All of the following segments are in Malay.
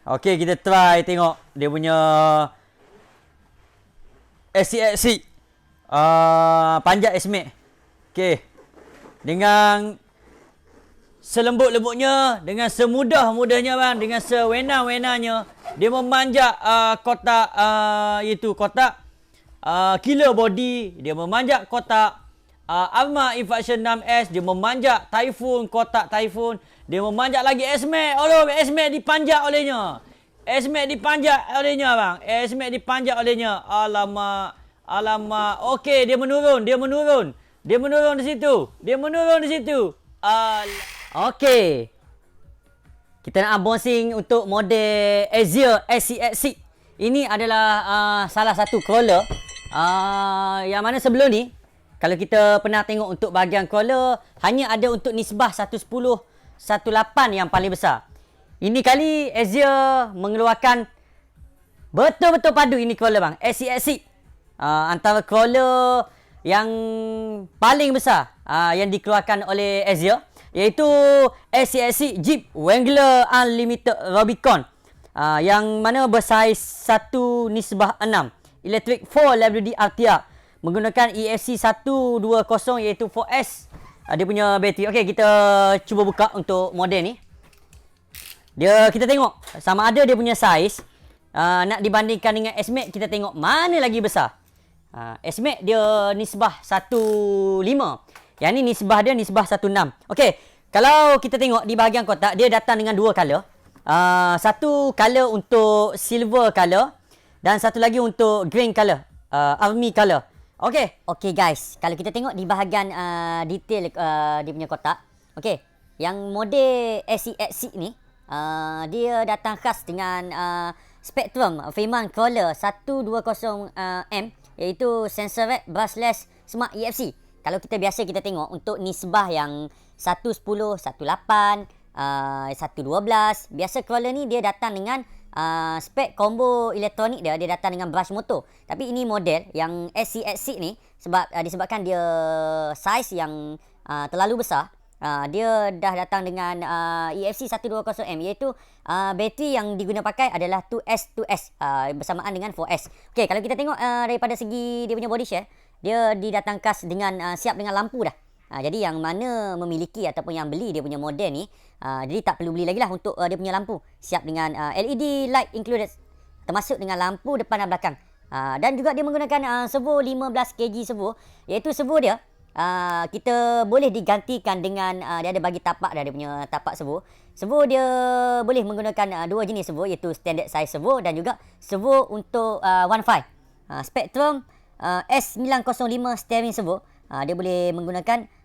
Okey, kita try tengok dia punya SCXC panjat estimate. Okey. Dengan selembut-lembutnya, dengan semudah-mudahnya bang, dengan sewenang-wenangnya dia memanjat kotak iaitu kotak killer body, dia memanjat kotak Arma Infaction 6S, dia memanjat Typhoon, kotak Typhoon, dia memanjat lagi S-Max. Oh, S-Max dipanjat olehnya. S-Max dipanjat olehnya bang. S-Max dipanjat olehnya. Alamak. Alamak. Okey, dia menurun. Dia menurun. Dia menurun di situ. Dia menurun di situ. Okey. Kita nak unboxing untuk model Azure SCXC. Ini adalah salah satu crawler yang mana sebelum ni kalau kita pernah tengok untuk bahagian crawler hanya ada untuk nisbah 110 18 yang paling besar. Ini kali Azure mengeluarkan betul-betul padu ini crawler bang. SCXC antara crawler yang paling besar yang dikeluarkan oleh Azure, iaitu SCXC Jeep Wrangler Unlimited Rubicon yang mana bersaiz 1/6 Electric 4 LWD RTR menggunakan EFC 120 iaitu 4S dia punya bateri. Okey, kita cuba buka untuk model ni. Kita tengok sama ada dia punya saiz nak dibandingkan dengan S-Max, kita tengok mana lagi besar. S-Max dia nisbah 1.5. Yang ni nisbah dia nisbah 1.6. Okey, kalau kita tengok di bahagian kotak dia datang dengan dua color. Satu color untuk silver color dan satu lagi untuk green color, army color. Okey guys, kalau kita tengok di bahagian detail dia punya kotak. Okey, yang model SCXC ni dia datang khas dengan Spectrum Freeman Crawler 120M, iaitu sensor rack brushless smart EFC. Kalau kita tengok untuk nisbah yang 110, 18, 112, biasa crawler ni dia datang dengan spek combo elektronik dia datang dengan brush motor. Tapi ini model yang SCXC ni disebabkan dia saiz yang terlalu besar, dia dah datang dengan EFC 120M, iaitu bateri yang diguna pakai adalah 2S bersamaan dengan 4S. Okey, kalau kita tengok daripada segi dia punya body share, dia didatang khas dengan siap dengan lampu dah. Jadi yang mana memiliki ataupun yang beli dia punya model ni, jadi tak perlu beli lagi lah untuk dia punya lampu. Siap dengan LED light included, termasuk dengan lampu depan dan belakang. Dan juga dia menggunakan servo 15 kg servo, iaitu servo dia kita boleh digantikan dengan dia ada bagi tapak dah, dia punya tapak servo. Servo dia boleh menggunakan dua jenis servo, iaitu standard size servo dan juga servo untuk 1.5. Spectrum S905 steering servo. Dia boleh menggunakan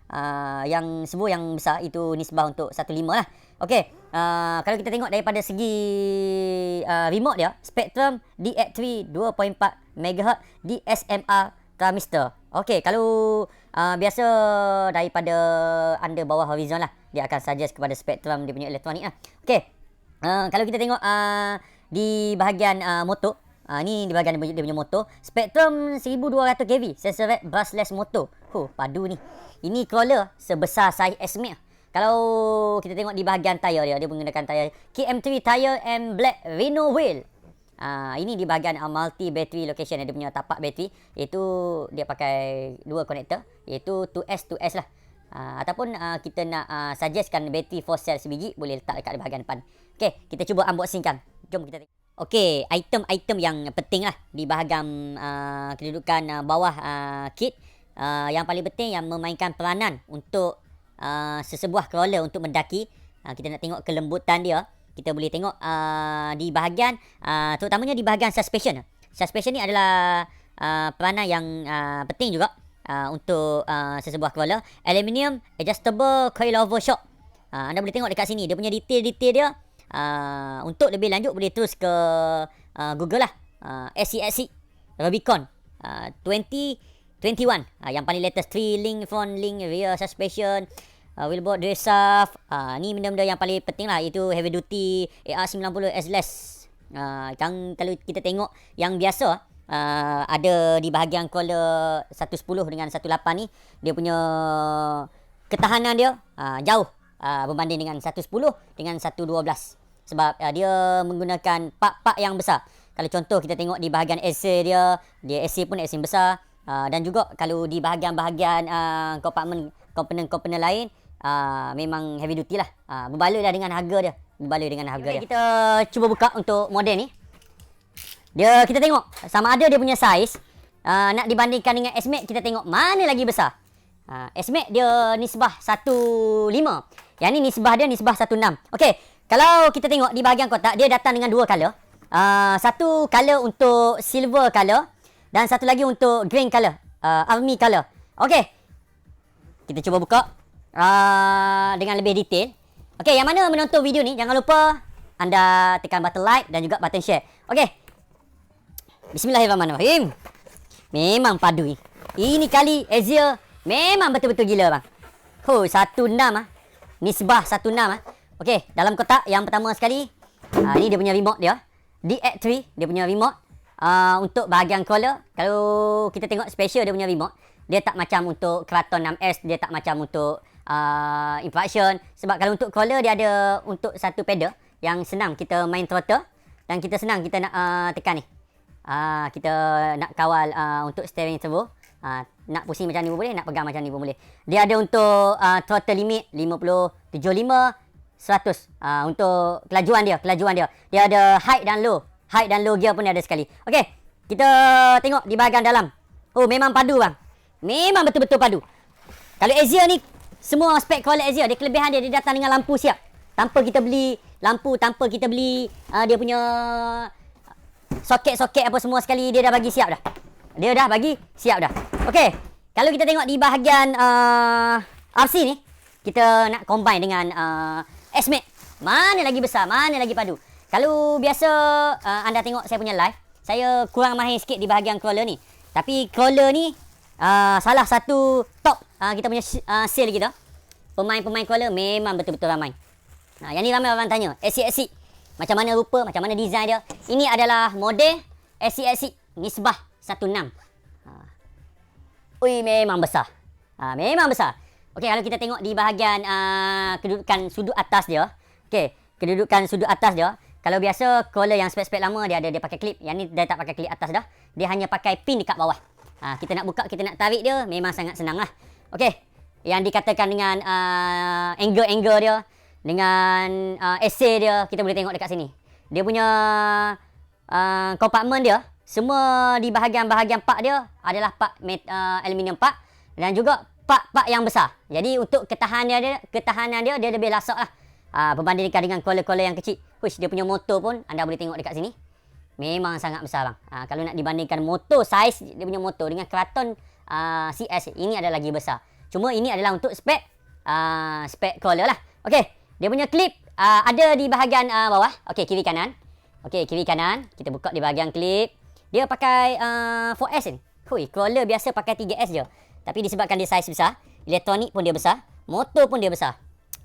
yang servo yang besar, itu nisbah untuk 1.5 lah. Okey, kalau kita tengok daripada segi remote dia, Spectrum DX3 2.4 MHz DSMR transistor. Okey, kalau biasa daripada under bawah horizon lah, dia akan suggest kepada Spectrum dia punya elektronik lah. Okey, kalau kita tengok di bahagian motor, ni di bahagian dia punya motor, Spectrum 1200 kV sensor rack brushless motor. Padu ni. Ini crawler sebesar saiz S-Max. Kalau kita tengok di bahagian tayar dia menggunakan tayar KM3 tire and black Reno wheel. Ini di bahagian multi battery location, dia punya tapak bateri, iaitu dia pakai dua konektor, iaitu 2S lah. Ataupun kita nak suggestkan bateri 4 cell sebiji, boleh letak dekat bahagian depan. Okey, kita cuba unboxingkan. Jom kita tengok. Okey, item-item yang penting lah di bahagian kedudukan bawah kit. Yang paling penting yang memainkan peranan untuk sesebuah crawler untuk mendaki, kita nak tengok kelembutan dia. Kita boleh tengok di bahagian terutamanya di bahagian suspension. Suspension ni adalah peranan yang penting juga untuk sesebuah crawler. Aluminium adjustable coilover shock. Anda boleh tengok dekat sini dia punya detail-detail dia. Untuk lebih lanjut boleh terus ke Google lah, SCXC Rubicon 2021, yang paling latest, 3 link front link rear suspension, wheelboard dress shaft. Ni benda-benda yang paling penting lah, iaitu heavy duty AR90 S-less. Kalau kita tengok yang biasa ada di bahagian crawler 110 dengan 18 ni, dia punya ketahanan dia jauh berbanding dengan 110 dengan 112. sebab dia menggunakan part-part yang besar. Kalau contoh kita tengok di bahagian AC dia AC pun AC besar. Dan juga kalau di bahagian-bahagian komponen-komponen lain memang heavy duty lah. Berbaloi lah dengan harga dia. Kita cuba buka untuk model ni. Kita tengok sama ada dia punya saiz nak dibandingkan dengan S-Max, kita tengok mana lagi besar. S-Max dia nisbah 1.5. Yang ni nisbah dia nisbah 1.6. Okey, kalau kita tengok di bahagian kotak dia datang dengan dua color. Satu color untuk silver color dan satu lagi untuk green color, army color. Okey. Kita cuba buka dengan lebih detail. Okey, yang mana menonton video ni jangan lupa anda tekan button like dan juga button share. Okey. Bismillahirrahmanirrahim. Memang padu ni. Ini kali Asia memang betul-betul gila bang. 1.6 nisbah 1.6 Okey, dalam kotak yang pertama sekali ni dia punya remote dia. DX3 dia punya remote. Untuk bahagian crawler, kalau kita tengok special dia punya remote, dia tak macam untuk Kraton 6S, dia tak macam untuk Infraction. Sebab kalau untuk crawler dia ada untuk satu pedal yang senang kita main throttle dan kita senang kita nak tekan ni. Kita nak kawal untuk steering servo. Nak pusing macam ni pun boleh, nak pegang macam ni pun boleh. Dia ada untuk throttle limit 50, 75, 100. Untuk kelajuan dia. Dia ada high dan low gear pun ada sekali. Okey, kita tengok di bahagian dalam. Memang padu bang. Memang betul-betul padu. Kalau Asia ni, semua spek crawler Asia, dia kelebihan dia datang dengan lampu siap. Tanpa kita beli lampu, tanpa kita beli dia punya soket-soket apa semua sekali, dia dah bagi siap dah. Okey, kalau kita tengok di bahagian RC ni, kita nak combine dengan S-Max. Mana lagi besar, mana lagi padu. Kalau biasa anda tengok saya punya live, saya kurang mahir sikit di bahagian crawler ni. Tapi crawler ni salah satu top kita punya sale kita. Pemain-pemain crawler memang betul-betul ramai. Yang ni ramai orang tanya, SC macam mana rupa, macam mana design dia. Ini adalah model SC nisbah 1.6. Memang besar. Memang besar. Okey, kalau kita tengok di bahagian kedudukan sudut atas dia. Okey, kedudukan sudut atas dia. Kalau biasa crawler yang spek-spek lama dia pakai klip. Yang ni dia tak pakai klip atas dah. Dia hanya pakai pin dekat bawah. Kita nak buka, kita nak tarik dia memang sangat senang lah. Okey, yang dikatakan dengan angle dia, dengan essay dia, kita boleh tengok dekat sini. Dia punya kompartmen dia, semua di bahagian-bahagian part dia adalah part aluminium part dan juga part-part yang besar. Jadi untuk ketahanan dia lebih lasak lah. Berbandingkan dengan crawler-crawler yang kecil. Dia punya motor pun anda boleh tengok dekat sini. Memang sangat besar bang. Kalau nak dibandingkan motor, saiz dia punya motor dengan Kraton CS, ini adalah lagi besar. Cuma ini adalah untuk spek crawler lah. Okey, dia punya clip ada di bahagian bawah. Okey, kiri kanan. Kita buka di bahagian clip. Dia pakai 4S ni. Crawler biasa pakai 3S je. Tapi disebabkan dia saiz besar, elektronik pun dia besar, motor pun dia besar.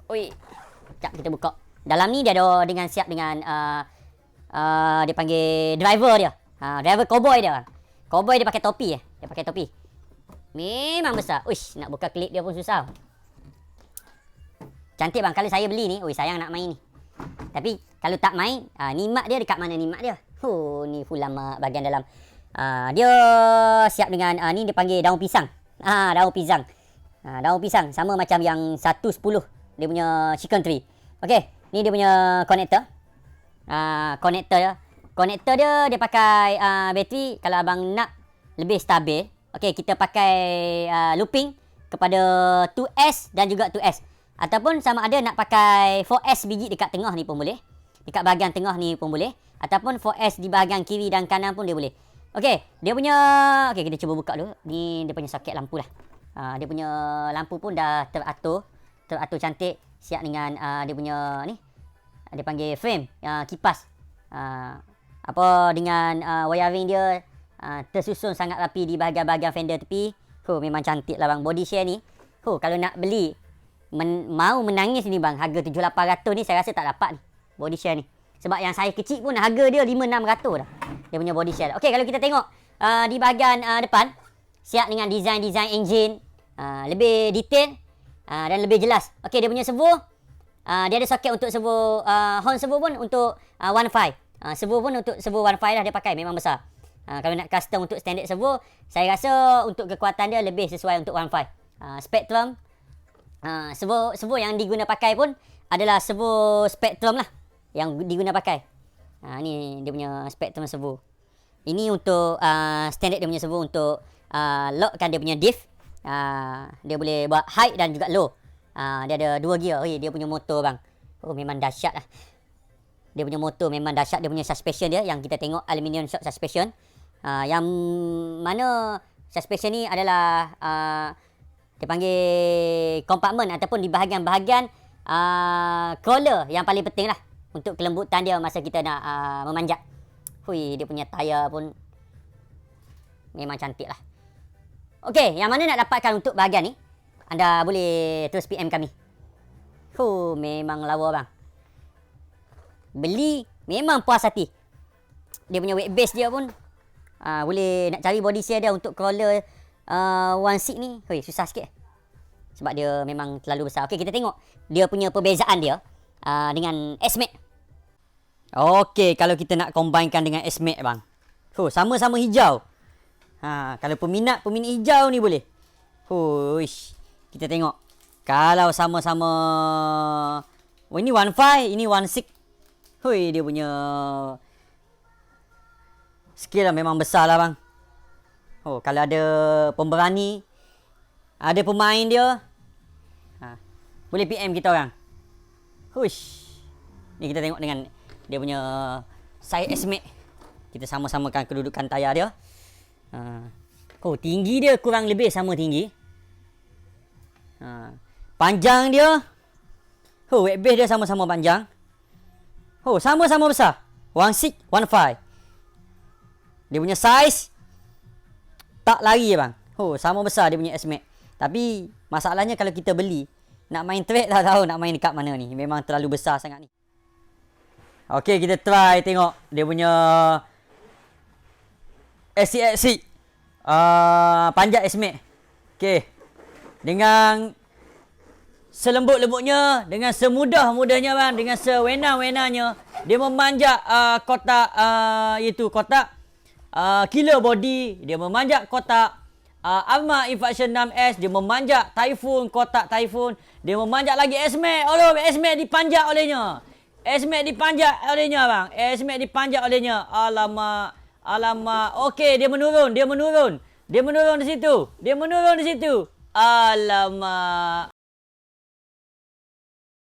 Sekejap kita buka. Dalam ni dia ada dengan siap dengan dia panggil driver dia. Driver cowboy dia. Cowboy dia pakai topi . Dia pakai topi. Memang besar. Nak buka klip dia pun susah. Cantik bang. Kalau saya beli ni, sayang nak main ni. Tapi kalau tak main, ni mak dia dekat mana ni mak dia? Ni full lama bahagian dalam. Dia siap dengan ni dia panggil daun pisang. Daun pisang. Daun pisang sama macam yang 110 dia punya chicken tree. Okey, ni dia punya connector. Connector dia pakai bateri. Kalau abang nak lebih stabil, okey, kita pakai looping kepada 2S dan juga 2S. Ataupun sama ada nak pakai 4S biji dekat tengah ni pun boleh. Dekat bahagian tengah ni pun boleh. Ataupun 4S di bahagian kiri dan kanan pun dia boleh. Okey, dia punya... Okey, kita cuba buka dulu. Ni dia punya soket lampu lah. Dia punya lampu pun dah teratur cantik. Siap dengan dia punya ni. Dia panggil frame, kipas. Apa dengan wiring dia tersusun sangat rapi di bahagian-bahagian fender tepi. Memang cantik lah bang. Body share ni. Kalau nak beli... mau menangis ni bang, harga 7,800 ni saya rasa tak dapat ni body share ni. Sebab yang saya kecil pun harga dia 5,600 dah. Dia punya body share. Okey, kalau kita tengok di bahagian depan siap dengan design engine lebih detail dan lebih jelas. Okey, dia punya servo Dia ada soket untuk servo horn servo pun untuk 1.5. Servo pun untuk servo 1.5 lah dia pakai, memang besar. Kalau nak custom untuk standard servo, saya rasa untuk kekuatan dia lebih sesuai untuk 1.5. Spectrum servo yang diguna pakai pun adalah servo Spectrum lah yang diguna pakai. Ni dia punya Spectrum servo. Ini untuk standard dia punya servo untuk lockkan dia punya diff. Dia boleh buat high dan juga low. Dia ada 2 gear. Dia punya motor bang. Memang dahsyat lah. Dia punya motor memang dahsyat. Dia punya suspension dia yang kita tengok aluminium shock suspension. Yang mana suspension ni adalah dia panggil compartment ataupun di bahagian-bahagian crawler yang paling penting lah untuk kelembutan dia masa kita nak memanjat. Dia punya tayar pun memang cantik lah. Okey, yang mana nak dapatkan untuk bahagian ni, anda boleh terus PM kami. Memang lawa bang. Beli memang puas hati. Dia punya weight base dia pun boleh nak cari body share dia untuk crawler 1 seat ni. Susah sikit. Sebab dia memang terlalu besar. Okey, kita tengok dia punya perbezaan dia dengan S-Max. Okey, kalau kita nak combinekan dengan S-Max bang. Sama-sama hijau. Kalau peminat hijau ni boleh. Kita tengok. Kalau sama-sama ini 1.5, ini 1.6. Dia punya skill lah memang besar lah bang. Kalau ada pemberani, ada pemain dia, boleh PM kita orang. Ni kita tengok dengan dia punya side S-Max. Kita sama-samakan kedudukan tayar dia. Tinggi dia kurang lebih sama tinggi. Panjang dia, weight base dia sama-sama panjang. Sama-sama besar. 1.6, 1.5. Dia punya size tak lari bang. Sama besar dia punya S-Max. Tapi masalahnya kalau kita beli, nak main track tak tahu nak main dekat mana ni. Memang terlalu besar sangat ni. Okey, kita try tengok dia punya SCXC panjat S-Max. Okey. Dengan selembut-lembutnya, dengan semudah-mudahnya bang, dengan sewenang-wenangnya dia memanjat kotak kotak killer body, dia memanjat kotak Alma Infusion 6S, dia memanjat Typhoon, kotak Typhoon, dia memanjat lagi S-Max. S-Max dipanjat olehnya. S-Max dipanjat olehnya bang. S-Max dipanjat olehnya. Alamak. Okey, dia menurun di situ. Alamak.